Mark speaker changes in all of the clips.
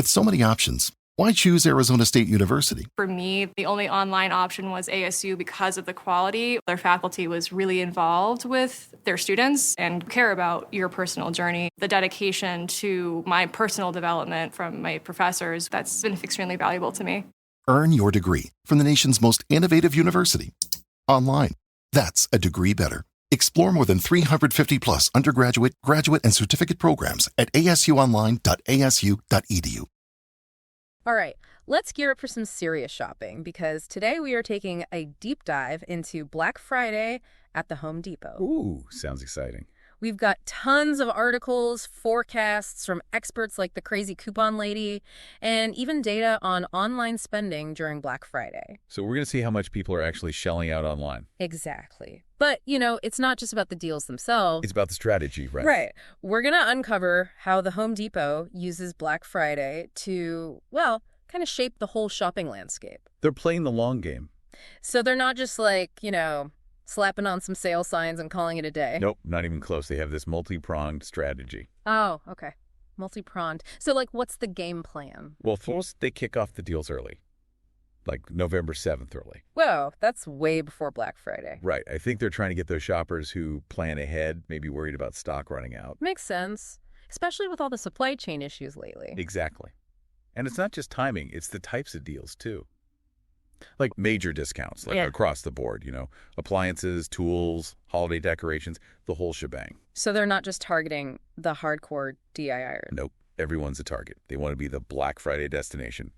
Speaker 1: With so many options, why choose Arizona State University?
Speaker 2: For me, the only online option was ASU because of the quality. Their faculty was really involved with their students and care about your personal journey. The dedication to my personal development from my professors, that's been extremely valuable to me.
Speaker 1: Earn your degree from the nation's most innovative university. Online. That's a degree better. Explore more than 350 plus undergraduate, graduate, and certificate programs at asuonline.asu.edu.
Speaker 3: All right, let's gear up for some serious shopping because today we are taking a deep dive into Black Friday at the Home Depot.
Speaker 4: Ooh, sounds exciting.
Speaker 3: We've got tons of articles, forecasts from experts like the crazy coupon lady, and even data on online spending during Black Friday.
Speaker 4: So we're going to see how much people are actually shelling out online.
Speaker 3: Exactly. But, it's not just about the deals themselves.
Speaker 4: It's about the strategy, right?
Speaker 3: Right. We're going to uncover how the Home Depot uses Black Friday to, kind of shape the whole shopping landscape.
Speaker 4: They're playing the long game.
Speaker 3: So they're not just like, slapping on some sale signs and calling it a day.
Speaker 4: Nope, not even close. They have this multi-pronged strategy.
Speaker 3: Oh, okay. Multi-pronged. So, what's the game plan?
Speaker 4: Well, first, they kick off the deals early. Like November 7th early.
Speaker 3: Whoa, that's way before Black Friday.
Speaker 4: Right. I think they're trying to get those shoppers who plan ahead, maybe worried about stock running out.
Speaker 3: Makes sense. Especially with all the supply chain issues lately.
Speaker 4: Exactly. And it's not just timing, it's the types of deals, too. Like major discounts, across the board, appliances, tools, holiday decorations, the whole shebang.
Speaker 3: So they're not just targeting the hardcore DIYers.
Speaker 4: Nope. Everyone's a target. They want to be the Black Friday destination.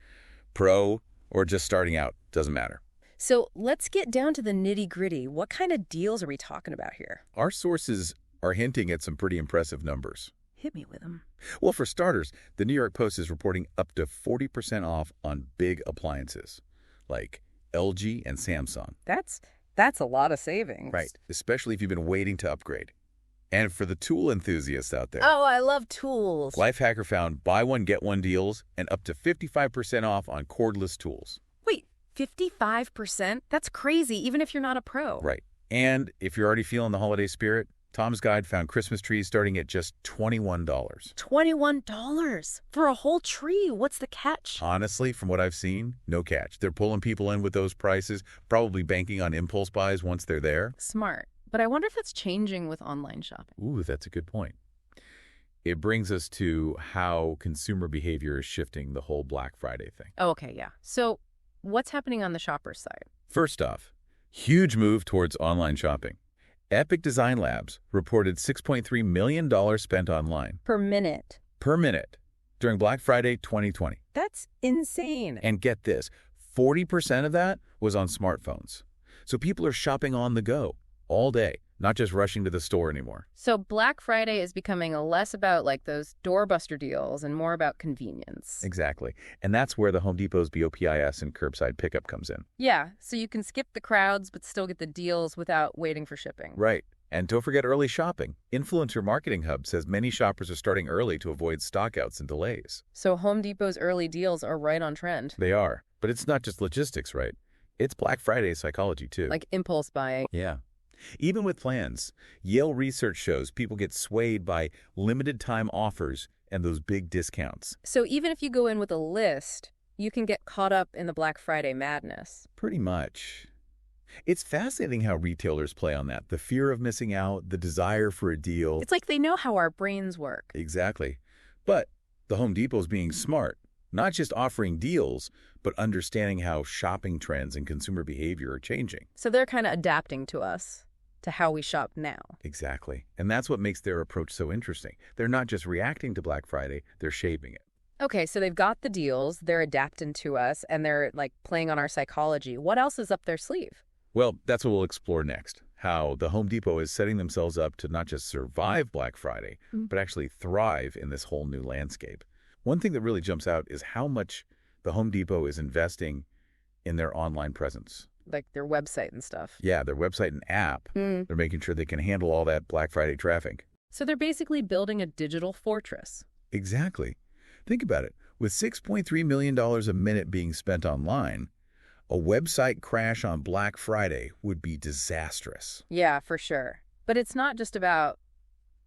Speaker 4: Pro or just starting out, doesn't matter.
Speaker 3: So let's get down to the nitty-gritty. What kind of deals are we talking about here?
Speaker 4: Our sources are hinting at some pretty impressive numbers.
Speaker 3: Hit me with them.
Speaker 4: Well, for starters, the New York Post is reporting up to 40% off on big appliances, like LG and Samsung.
Speaker 3: That's a lot of savings.
Speaker 4: Right, especially if you've been waiting to upgrade. And for the tool enthusiasts out there.
Speaker 3: Oh, I love tools.
Speaker 4: Lifehacker found buy one, get one deals and up to 55% off on cordless tools.
Speaker 3: Wait, 55%? That's crazy, even if you're not a pro.
Speaker 4: Right. And if you're already feeling the holiday spirit, Tom's Guide found Christmas trees starting at just $21.
Speaker 3: $21? For a whole tree? What's the catch?
Speaker 4: Honestly, from what I've seen, no catch. They're pulling people in with those prices, probably banking on impulse buys once they're there.
Speaker 3: Smart. But I wonder if that's changing with online shopping.
Speaker 4: Ooh, that's a good point. It brings us to how consumer behavior is shifting the whole Black Friday thing.
Speaker 3: Oh, okay, yeah. So what's happening on the shopper's side?
Speaker 4: First off, huge move towards online shopping. Epic Design Labs reported $6.3 million spent online.
Speaker 3: Per minute.
Speaker 4: Per minute during Black Friday 2020.
Speaker 3: That's insane.
Speaker 4: And get this, 40% of that was on smartphones. So people are shopping on the go all day, not just rushing to the store anymore.
Speaker 3: So Black Friday is becoming less about those doorbuster deals and more about convenience.
Speaker 4: Exactly. And that's where the Home Depot's BOPIS and curbside pickup comes in.
Speaker 3: Yeah, so you can skip the crowds but still get the deals without waiting for shipping.
Speaker 4: Right. And don't forget early shopping. Influencer Marketing Hub says many shoppers are starting early to avoid stockouts and delays.
Speaker 3: So Home Depot's early deals are right on trend.
Speaker 4: They are. But it's not just logistics, right? It's Black Friday psychology, too.
Speaker 3: Like impulse buying.
Speaker 4: Yeah. Even with plans, Yale research shows people get swayed by limited time offers and those big discounts.
Speaker 3: So even if you go in with a list, you can get caught up in the Black Friday madness.
Speaker 4: Pretty much. It's fascinating how retailers play on that. The fear of missing out, the desire for a deal.
Speaker 3: It's like they know how our brains work.
Speaker 4: Exactly. But the Home Depot's being smart, not just offering deals, but understanding how shopping trends and consumer behavior are changing.
Speaker 3: So they're kind of adapting to us, to how we shop now.
Speaker 4: Exactly. And that's what makes their approach so interesting. They're not just reacting to Black Friday, they're shaping it.
Speaker 3: Okay, so they've got the deals, they're adapting to us, and they're playing on our psychology. What else is up their sleeve?
Speaker 4: Well, that's what we'll explore next. How the Home Depot is setting themselves up to not just survive Black Friday, but actually thrive in this whole new landscape. One thing that really jumps out is how much the Home Depot is investing in their online presence.
Speaker 3: Like their website and stuff.
Speaker 4: Yeah, their website and app. They're making sure they can handle all that Black Friday traffic.
Speaker 3: So they're basically building a digital fortress.
Speaker 4: Exactly. Think about it. With $6.3 million a minute being spent online, a website crash on Black Friday would be disastrous.
Speaker 3: Yeah, for sure. But it's not just about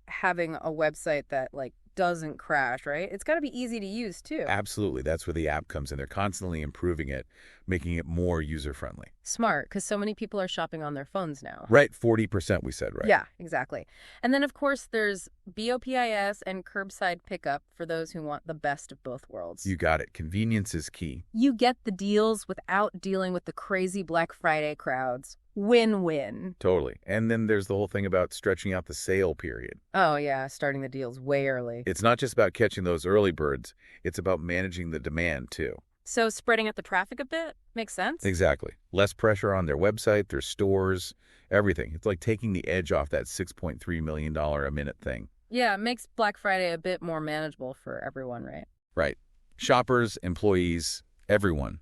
Speaker 3: having a website that doesn't crash, right? It's got to be easy to use, too.
Speaker 4: Absolutely. That's where the app comes in. They're constantly improving it, making it more user-friendly.
Speaker 3: Smart, because so many people are shopping on their phones now.
Speaker 4: Right, 40% we said, right?
Speaker 3: Yeah, exactly. And then, of course, there's BOPIS and curbside pickup for those who want the best of both worlds.
Speaker 4: You got it. Convenience is key.
Speaker 3: You get the deals without dealing with the crazy Black Friday crowds. Win-win.
Speaker 4: Totally. And then there's the whole thing about stretching out the sale period.
Speaker 3: Oh, yeah, starting the deals way early.
Speaker 4: It's not just about catching those early birds. It's about managing the demand, too.
Speaker 3: So spreading out the traffic a bit makes sense?
Speaker 4: Exactly. Less pressure on their website, their stores, everything. It's like taking the edge off that $6.3 million a minute thing.
Speaker 3: Yeah, it makes Black Friday a bit more manageable for everyone, right?
Speaker 4: Right. Shoppers, employees, everyone.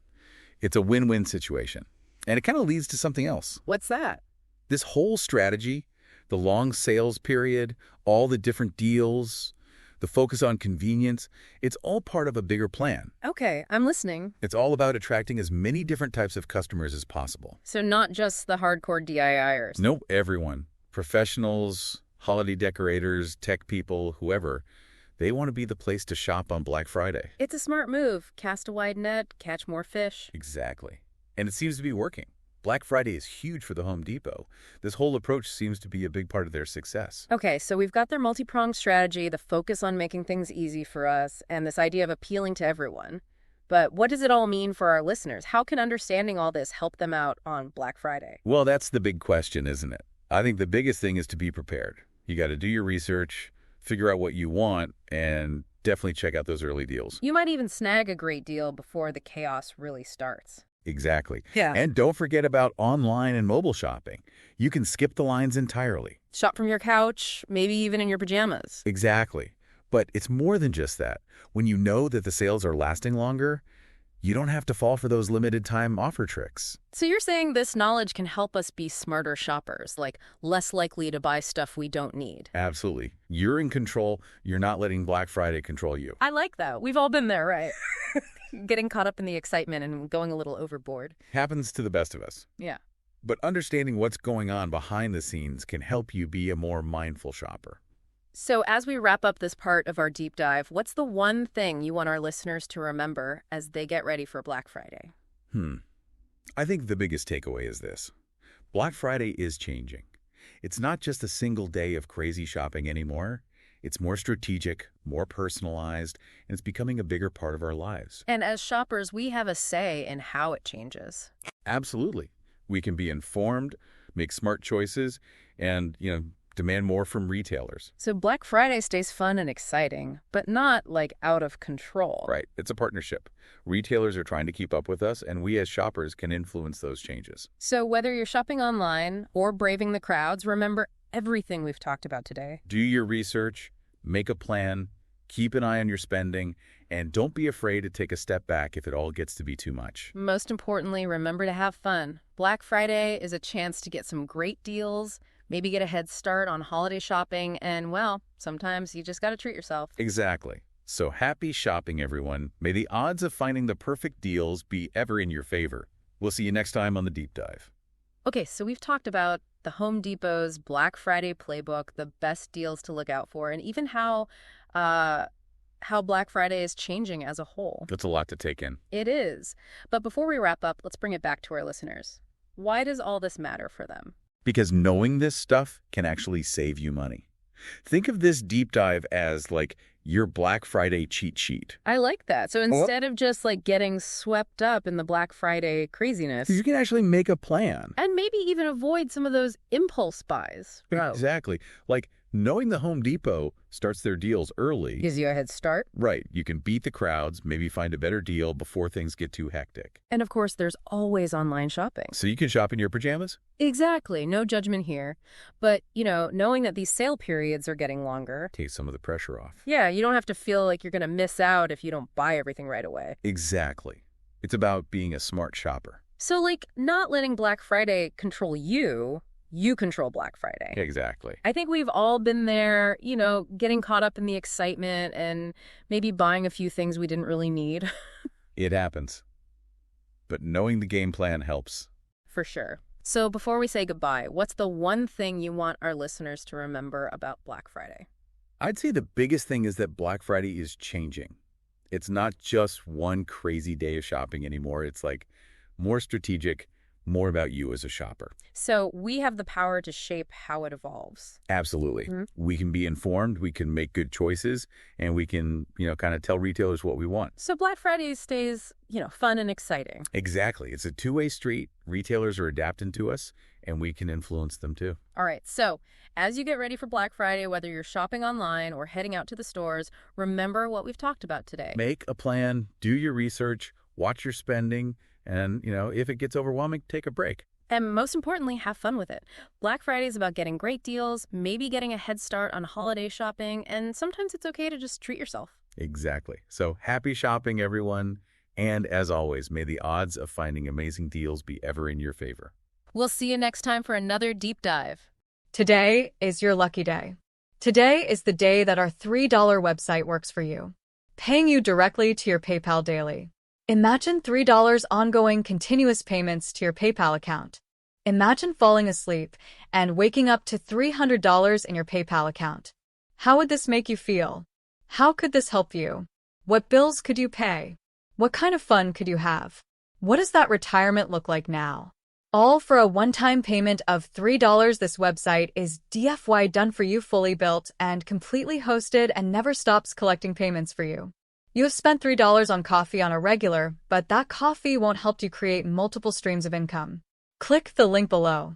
Speaker 4: It's a win-win situation. And it kind of leads to something else.
Speaker 3: What's that?
Speaker 4: This whole strategy, the long sales period, all the different deals, the focus on convenience, it's all part of a bigger plan.
Speaker 3: Okay, I'm listening.
Speaker 4: It's all about attracting as many different types of customers as possible.
Speaker 3: So not just the hardcore DIYers.
Speaker 4: Nope, everyone. Professionals, holiday decorators, tech people, whoever. They want to be the place to shop on Black Friday.
Speaker 3: It's a smart move. Cast a wide net, catch more fish.
Speaker 4: Exactly. And it seems to be working. Black Friday is huge for the Home Depot. This whole approach seems to be a big part of their success.
Speaker 3: Okay, so we've got their multi-pronged strategy, the focus on making things easy for us, and this idea of appealing to everyone. But what does it all mean for our listeners? How can understanding all this help them out on Black Friday?
Speaker 4: Well, that's the big question, isn't it? I think the biggest thing is to be prepared. You got to do your research, figure out what you want, and definitely check out those early deals.
Speaker 3: You might even snag a great deal before the chaos really starts.
Speaker 4: Exactly.
Speaker 3: Yeah.
Speaker 4: And don't forget about online and mobile shopping. You can skip the lines entirely.
Speaker 3: Shop from your couch, maybe even in your pajamas.
Speaker 4: Exactly. But it's more than just that. When you know that the sales are lasting longer, you don't have to fall for those limited time offer tricks.
Speaker 3: So you're saying this knowledge can help us be smarter shoppers, like less likely to buy stuff we don't need.
Speaker 4: Absolutely. You're in control. You're not letting Black Friday control you.
Speaker 3: I like that. We've all been there, right? Getting caught up in the excitement and going a little overboard.
Speaker 4: Happens to the best of us.
Speaker 3: Yeah.
Speaker 4: But understanding what's going on behind the scenes can help you be a more mindful shopper.
Speaker 3: So as we wrap up this part of our deep dive, what's the one thing you want our listeners to remember as they get ready for Black Friday?
Speaker 4: I think the biggest takeaway is this. Black Friday is changing. It's not just a single day of crazy shopping anymore. It's more strategic, more personalized, and it's becoming a bigger part of our lives.
Speaker 3: And as shoppers, we have a say in how it changes.
Speaker 4: Absolutely. We can be informed, make smart choices, and, demand more from retailers.
Speaker 3: So Black Friday stays fun and exciting, but not like out of control.
Speaker 4: Right. It's a partnership. Retailers are trying to keep up with us, and we as shoppers can influence those changes.
Speaker 3: So whether you're shopping online or braving the crowds, remember everything we've talked about today.
Speaker 4: Do your research, make a plan, keep an eye on your spending, and don't be afraid to take a step back if it all gets to be too much.
Speaker 3: Most importantly, remember to have fun. Black Friday is a chance to get some great deals, maybe get a head start on holiday shopping, and, well, sometimes you just got to treat yourself.
Speaker 4: Exactly. So happy shopping, everyone. May the odds of finding the perfect deals be ever in your favor. We'll see you next time on the Deep Dive.
Speaker 3: Okay, so we've talked about the Home Depot's Black Friday playbook, the best deals to look out for, and even how Black Friday is changing as a whole.
Speaker 4: That's a lot to take in.
Speaker 3: It is. But before we wrap up, let's bring it back to our listeners. Why does all this matter for them?
Speaker 4: Because knowing this stuff can actually save you money. Think of this deep dive as like your Black Friday cheat sheet.
Speaker 3: I like that. So instead of just like getting swept up in the Black Friday craziness,
Speaker 4: You can actually make a plan.
Speaker 3: and maybe even avoid some of those impulse buys.
Speaker 4: Exactly. Like knowing the Home Depot starts their deals early.
Speaker 3: Gives you a head start.
Speaker 4: Right. You can beat the crowds, maybe find a better deal before things get too hectic.
Speaker 3: And of course, there's always online shopping.
Speaker 4: So you can shop in your pajamas?
Speaker 3: Exactly. No judgment here. But, knowing that these sale periods are getting longer.
Speaker 4: Take some of the pressure off.
Speaker 3: Yeah, you don't have to feel like you're going to miss out if you don't buy everything right away.
Speaker 4: Exactly. It's about being a smart shopper.
Speaker 3: So, not letting Black Friday control you, you control Black Friday.
Speaker 4: Exactly.
Speaker 3: I think we've all been there, getting caught up in the excitement and maybe buying a few things we didn't really need.
Speaker 4: It happens. But knowing the game plan helps.
Speaker 3: For sure. So before we say goodbye, what's the one thing you want our listeners to remember about Black Friday?
Speaker 4: I'd say the biggest thing is that Black Friday is changing. It's not just one crazy day of shopping anymore. It's like more strategic, more about you as a shopper.
Speaker 3: So we have the power to shape how it evolves.
Speaker 4: Absolutely. We can be informed, we can make good choices, and we can, kind of tell retailers what we want.
Speaker 3: So Black Friday stays, fun and exciting.
Speaker 4: Exactly. It's a two-way street. Retailers are adapting to us, and we can influence them too.
Speaker 3: All right. So as you get ready for Black Friday, whether you're shopping online or heading out to the stores, remember what we've talked about today.
Speaker 4: Make a plan, do your research, watch your spending, and, if it gets overwhelming, take a break.
Speaker 3: And most importantly, have fun with it. Black Friday is about getting great deals, maybe getting a head start on holiday shopping, and sometimes it's okay to just treat yourself.
Speaker 4: Exactly. So happy shopping, everyone. And as always, may the odds of finding amazing deals be ever in your favor.
Speaker 3: We'll see you next time for another deep dive.
Speaker 5: Today is your lucky day. Today is the day that our $3 website works for you, paying you directly to your PayPal daily. Imagine $3 ongoing continuous payments to your PayPal account. Imagine falling asleep and waking up to $300 in your PayPal account. How would this make you feel? How could this help you? What bills could you pay? What kind of fun could you have? What does that retirement look like now? All for a one-time payment of $3. This website is DFY done for you, fully built and completely hosted, and never stops collecting payments for you. You have spent $3 on coffee on a regular, but that coffee won't help you create multiple streams of income. Click the link below.